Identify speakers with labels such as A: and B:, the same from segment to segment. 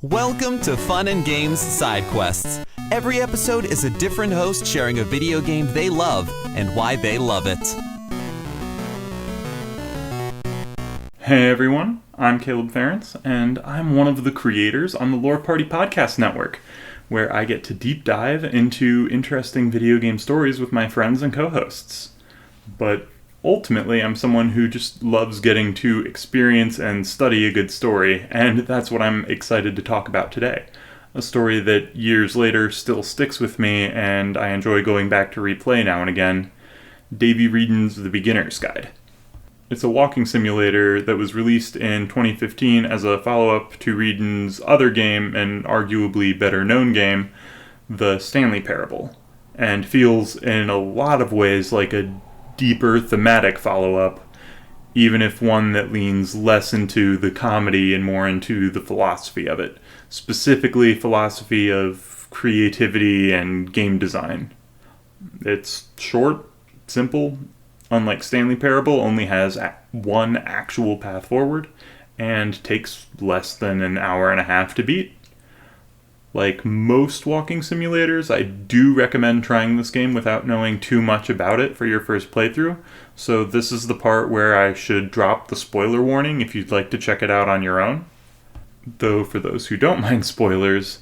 A: Welcome to Fun and Games Side Quests. Every episode is a different host sharing a video game they love and why they love it.
B: Hey everyone, I'm Caleb Ference, and I'm one of the creators on the Lore Party Podcast Network, where I get to deep dive into interesting video game stories with my friends and co-hosts. But ultimately, I'm someone who just loves getting to experience and study a good story, and that's what I'm excited to talk about today. A story that years later still sticks with me, and I enjoy going back to replay now and again. Davey Wreden's The Beginner's Guide. It's a walking simulator that was released in 2015 as a follow-up to Wreden's other game, and arguably better-known game, The Stanley Parable, and feels in a lot of ways like a deeper thematic follow-up, even if one that leans less into the comedy and more into the philosophy of it, specifically philosophy of creativity and game design. It's short, simple, unlike Stanley Parable, only has one actual path forward, and takes less than an hour and a half to beat. Like most walking simulators, I do recommend trying this game without knowing too much about it for your first playthrough, so this is the part where I should drop the spoiler warning if you'd like to check it out on your own. Though for those who don't mind spoilers,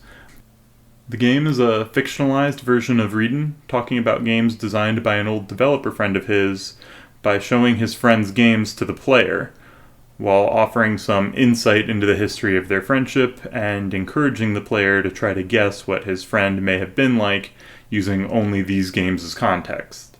B: the game is a fictionalized version of Wreden, talking about games designed by an old developer friend of his by showing his friend's games to the player, while offering some insight into the history of their friendship and encouraging the player to try to guess what his friend may have been like using only these games as context.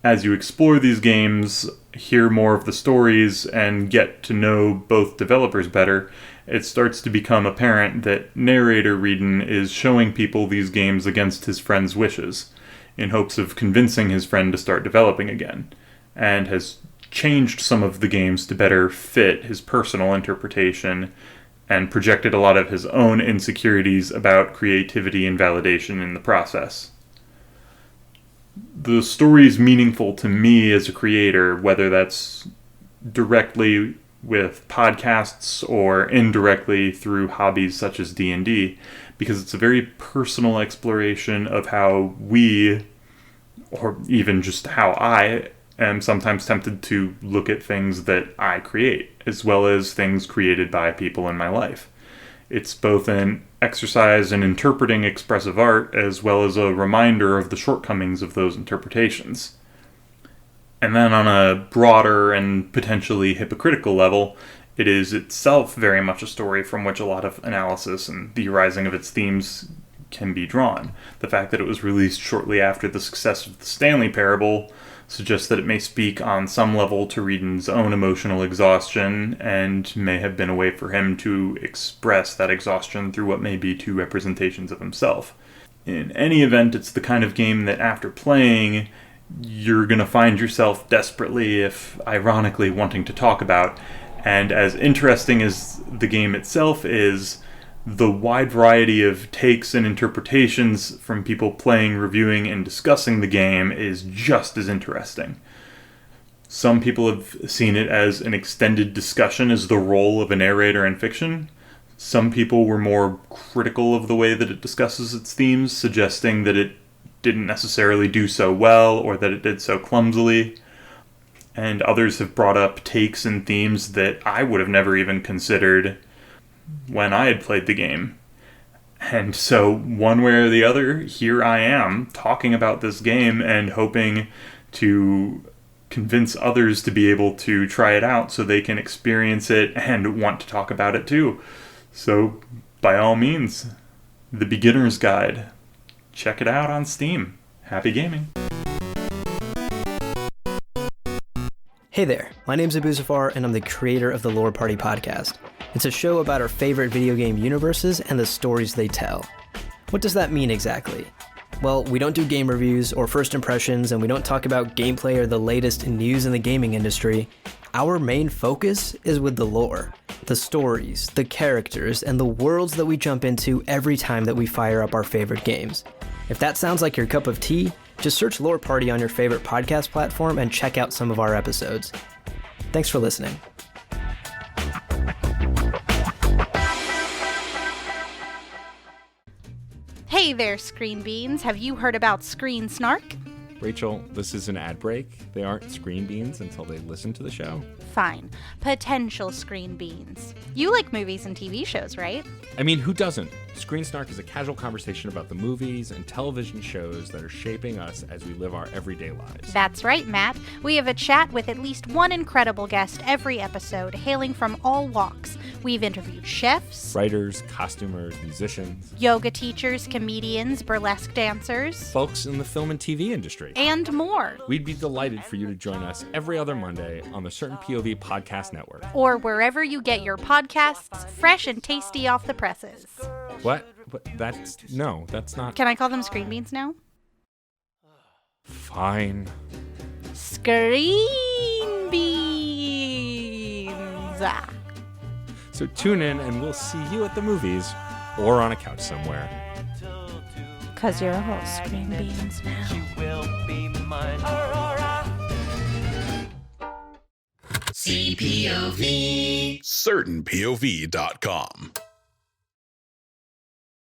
B: As you explore these games, hear more of the stories, and get to know both developers better, it starts to become apparent that narrator Wreden is showing people these games against his friend's wishes, in hopes of convincing his friend to start developing again, and has changed some of the games to better fit his personal interpretation, and projected a lot of his own insecurities about creativity and validation in the process. The story is meaningful to me as a creator, whether that's directly with podcasts or indirectly through hobbies such as D&D, because it's a very personal exploration of how we, or even just how I, am sometimes tempted to look at things that I create, as well as things created by people in my life. It's both an exercise in interpreting expressive art, as well as a reminder of the shortcomings of those interpretations. And then on a broader and potentially hypocritical level, it is itself very much a story from which a lot of analysis and theorizing of its themes can be drawn. The fact that it was released shortly after the success of the Stanley Parable suggests that it may speak on some level to Wreden's own emotional exhaustion, and may have been a way for him to express that exhaustion through what may be two representations of himself. In any event, it's the kind of game that after playing, you're going to find yourself desperately, if ironically, wanting to talk about. And as interesting as the game itself is, the wide variety of takes and interpretations from people playing, reviewing, and discussing the game is just as interesting. Some people have seen it as an extended discussion as the role of a narrator in fiction. Some people were more critical of the way that it discusses its themes, suggesting that it didn't necessarily do so well, or that it did so clumsily. And others have brought up takes and themes that I would have never even considered when I had played the game. And so, one way or the other, here I am, talking about this game and hoping to convince others to be able to try it out so they can experience it and want to talk about it too. So, by all means, The Beginner's Guide. Check it out on Steam. Happy gaming.
C: Hey there, my name's Abu Zafar, and I'm the creator of the Lore Party Podcast. It's a show about our favorite video game universes and the stories they tell. What does that mean exactly? Well, we don't do game reviews or first impressions, and we don't talk about gameplay or the latest news in the gaming industry. Our main focus is with the lore, the stories, the characters, and the worlds that we jump into every time that we fire up our favorite games. If that sounds like your cup of tea, just search Lore Party on your favorite podcast platform and check out some of our episodes. Thanks for listening.
D: Hey there, Screen Beans. Have you heard about Screen Snark?
E: Rachel, this is an ad break. They aren't screen beans until they listen to the show.
D: Fine. Potential Screen Beans. You like movies and TV shows, right?
E: I mean, who doesn't? Screen Snark is a casual conversation about the movies and television shows that are shaping us as we live our everyday lives.
D: That's right, Matt. We have a chat with at least one incredible guest every episode, hailing from all walks. We've interviewed chefs,
E: Writers, costumers, musicians,
D: yoga teachers, comedians, burlesque dancers,
E: folks in the film and TV industry,
D: and more.
E: We'd be delighted for you to join us every other Monday on the Certain POV Podcast Network.
D: Or wherever you get your podcasts, fresh and tasty off the presses.
E: What? That's not...
D: Can I call them Screen Beans now?
E: Fine.
D: Screen Beans!
E: So tune in and we'll see you at the movies or on a couch somewhere.
D: 'Cause you're all Screen Beans now.
F: She will be mine. Aurora.
G: CPOV. CertainPOV.com.